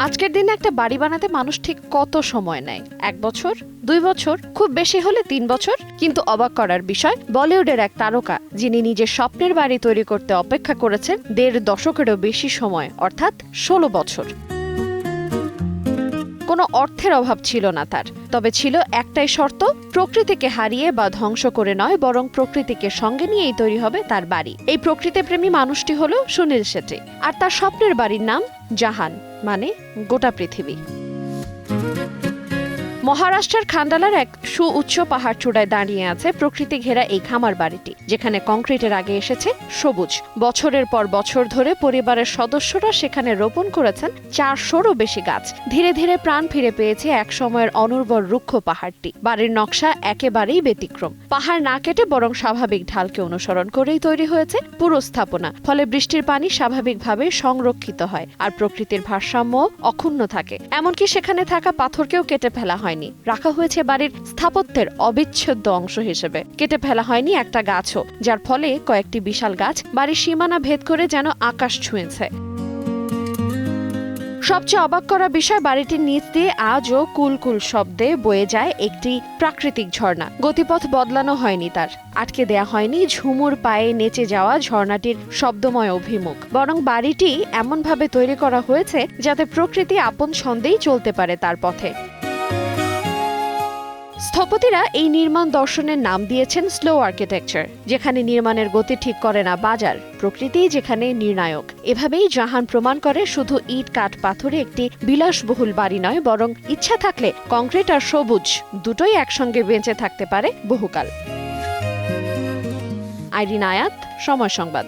আজকের দিনে একটা বাড়ি বানাতে মানুষ ঠিক কত সময় নেয়? 1 বছর, 2 বছর, খুব বেশি হলে 3 বছর। কিন্তু অবাক করার বিষয়, বলিউডের এক তারকা যিনি নিজের স্বপ্নের বাড়ি তৈরি করতে অপেক্ষা করেছেন 1.5 দশকেরও বেশি সময়, অর্থাৎ 16 বছর। কোনো অর্থের অভাব ছিল না তার, তবে ছিল একটাই শর্ত, প্রকৃতিকে হারিয়ে বা ধ্বংস করে নয়, বরং প্রকৃতিকে সঙ্গে নিয়েই তৈরি হবে তার বাড়ি। এই প্রকৃতিপ্রেমী মানুষটি হলো সুনীল শেট্টি, আর তার স্বপ্নের বাড়ির নাম জাহান, মানে গোটা পৃথিবী। মহারাষ্ট্রের খান্ডালার এক সুউচ্চ পাহাড় চূড়ায় দাঁড়িয়ে আছে প্রকৃতি ঘেরা এই খামার বাড়িটি, যেখানে কংক্রিটের আগে এসেছে সবুজ। বছরের পর বছর ধরে পরিবারের সদস্যরা সেখানে রোপণ করেছেন 400-রও বেশি গাছ। ধীরে ধীরে প্রাণ ফিরে পেয়েছে এক সময়ের অনুর্বর রুক্ষ পাহাড়টি। বাড়ির নকশা একেবারেই ব্যতিক্রম। পাহাড় না কেটে বরং স্বাভাবিক ঢালকে অনুসরণ করেই তৈরি হয়েছে পুরো স্থাপনা। ফলে বৃষ্টির পানি স্বাভাবিকভাবে সংরক্ষিত হয়, আর প্রকৃতির ভারসাম্য অক্ষুণ্ণ থাকে। এমনকি সেখানে থাকা পাথরকেও কেটে ফেলা হয়, রাখা হয়েছে বাড়ির স্থাপত্যের অবিচ্ছেদ্য অংশ হিসেবে। কেটে ফেলা হয়নি একটা গাছও, যার ফলে কয়েকটি বিশাল গাছ বাড়ির সীমানা ভেদ করে যেন আকাশ ছুঁয়েছে। সবচেয়ে অবাক করা বিষয়, বাড়িটির নিচ দিয়ে আজও কুলকুল শব্দে বয়ে যায় একটি প্রাকৃতিক ঝর্ণা। গতিপথ বদলানো হয়নি তার, আটকে দেয়া হয়নি ঝুমুর পায়ে নেচে যাওয়া ঝর্ণাটির শব্দময় অভিমুখ, বরং বাড়িটি এমনভাবে তৈরি করা হয়েছে যাতে প্রকৃতি আপন ছন্দেই চলতে পারে তার পথে। স্থপতিরা এই নির্মাণ দর্শনের নাম দিয়েছেন স্লো আর্কিটেকচার, যেখানে নির্মাণের গতি ঠিক করে না বাজার, প্রকৃতিই যেখানে নির্ণায়ক। এভাবেই জাহান প্রমাণ করে শুধু ইট কাঠ পাথরে একটি বিলাসবহুল বাড়ি নয়, বরং ইচ্ছা থাকলে কংক্রিট আর সবুজ দুটোই একসঙ্গে বেঁচে থাকতে পারে বহুকাল। আইরিন আয়াত, সময় সংবাদ।